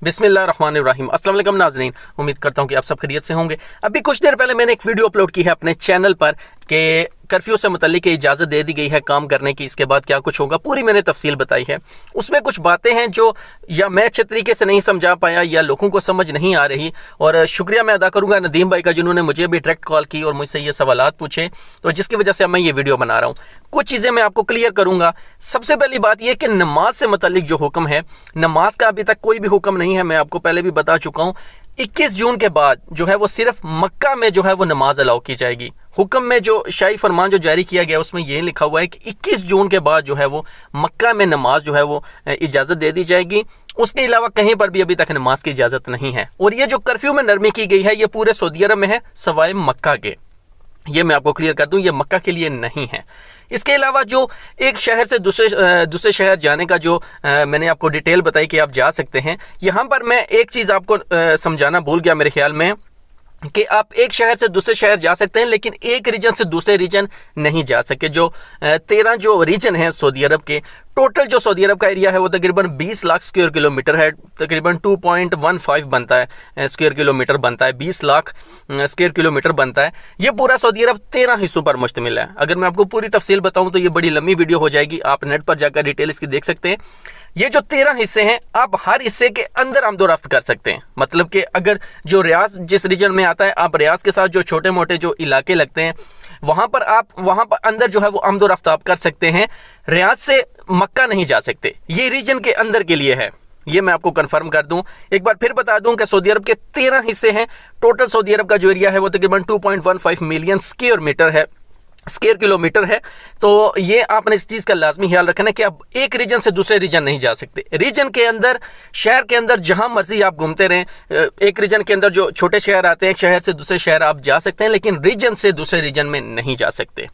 बिस्मिल्लाहिर्रहमानिर्रहीम। अस्सलाम वालेकुम नाज़रीन, उम्मीद करता हूँ कि आप सब खैरियत से होंगे। अभी कुछ देर पहले मैंने एक वीडियो अपलोड की है अपने चैनल पर कि कर्फ्यू से मुतल्लिक इजाज़त दे दी गई है काम करने की, इसके बाद क्या कुछ होगा पूरी मैंने तफसील बताई है। उसमें कुछ बातें हैं जो या मैं अच्छे तरीके से नहीं समझा पाया या लोगों को समझ नहीं आ रही, और शुक्रिया मैं अदा करूँगा नदीम भाई का जिन्होंने मुझे अभी डायरेक्ट कॉल की और मुझसे ये सवालात पूछे, तो जिसकी वजह से मैं ये वीडियो बना रहा हूँ। कुछ चीज़ें मैं आपको क्लियर करूँगा। सबसे पहली बात यह कि नमाज से मुतल्लिक जो हुक्म है, नमाज का अभी तक कोई भी हुक्म नहीं है। मैं आपको पहले भी बता चुका हूँ 21 जून के बाद जो है वो सिर्फ मक्का में जो है वो नमाज अलाउ की जाएगी। हुक्म में जो शाही फरमान जो जारी किया गया उसमें ये लिखा हुआ है कि 21 जून के बाद जो है वो मक्का में नमाज जो है वो इजाज़त दे दी जाएगी। उसके अलावा कहीं पर भी अभी तक नमाज की इजाज़त नहीं है। और ये जो कर्फ्यू में नरमी की गई है ये पूरे सऊदी अरब में है सवाए मक्का के। ये मैं आपको क्लियर कर दूं, ये मक्का के लिए नहीं है। इसके अलावा जो एक शहर से दूसरे शहर जाने का जो मैंने आपको डिटेल बताई कि आप जा सकते हैं, यहाँ पर मैं एक चीज़ आपको समझाना भूल गया मेरे ख्याल में कि आप एक शहर से दूसरे शहर जा सकते हैं लेकिन एक रीजन से दूसरे रीजन नहीं जा सके। जो 13 जो रीजन हैं सऊदी अरब के, टोटल जो सऊदी अरब का एरिया है वो तकरीबन 20 लाख स्क्वायर किलोमीटर है। तकरीबन 2.15 बनता है स्क्वायर किलोमीटर बनता है, 20 लाख स्क्वायर किलोमीटर बनता है। ये पूरा सऊदी अरब 13 हिस्सों पर मुश्तमिल है। अगर मैं आपको पूरी तफसील बताऊं तो ये बड़ी लंबी वीडियो हो जाएगी, आप नेट पर जाकर डिटेल इसकी देख सकते हैं। ये जो 13 हिस्से हैं, आप हर हिस्से के अंदर आमदोरफ्त कर सकते हैं। मतलब कि अगर जो रियाज जिस रीजन में आता है, आप रियाज के साथ जो छोटे मोटे जो इलाके लगते हैं वहाँ पर आप वहाँ पर अंदर जो है वो आमदोरफ्त आप कर सकते हैं। रियाज से मक्का नहीं जा सकते, ये रीजन के अंदर के लिए है। ये मैं आपको कंफर्म कर दूं, एक बार फिर बता दूं कि सऊदी अरब के 13 हिस्से हैं। टोटल सऊदी अरब का जो एरिया है वो तकरीबन 2.15 मिलियन स्क्वायर किलोमीटर है। तो ये आपने इस चीज़ का लाजमी ख्याल रखना है कि आप एक रीजन से दूसरे रीजन नहीं जा सकते। रीजन के अंदर, शहर के अंदर जहां मर्जी आप घूमते रहें, एक रीजन के अंदर जो छोटे शहर आते हैं, एक शहर से दूसरे शहर आप जा सकते हैं लेकिन रीजन से दूसरे रीजन में नहीं जा सकते।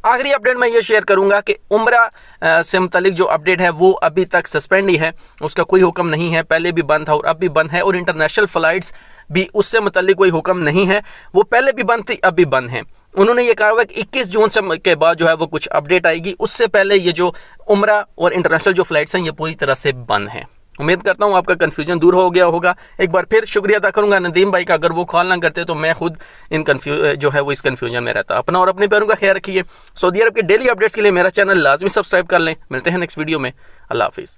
आखिरी अपडेट मैं ये शेयर करूंगा कि उम्रा से मुतल्लिक जो अपडेट है वो अभी तक सस्पेंड ही है, उसका कोई हुक्म नहीं है। पहले भी बंद था और अब भी बंद है, और इंटरनेशनल फ़्लाइट्स भी उससे मुतल्लिक कोई हुक्म नहीं है। वो पहले भी बंद थी, अब भी बंद है। उन्होंने ये कहा हुआ कि 21 जून से के बाद जो है वो कुछ अपडेट आएगी, उससे पहले ये जो उम्रा और इंटरनेशनल जो फ़्लाइट्स हैं ये पूरी तरह से बंद हैं। उम्मीद करता हूँ आपका कन्फ्यूजन दूर हो गया होगा। एक बार फिर शुक्रिया अदा करूँगा नदीम भाई का, अगर वो कॉल ना करते तो मैं खुद जो है वो इस कन्फ्यूजन में रहता। अपना और अपने पैरों का ख्याल रखिए। सऊदी अरब के डेली अपडेट्स के लिए मेरा चैनल लाजमी सब्सक्राइब कर लें। मिलते हैं नेक्स्ट वीडियो में। अल्लाह हाफिज़।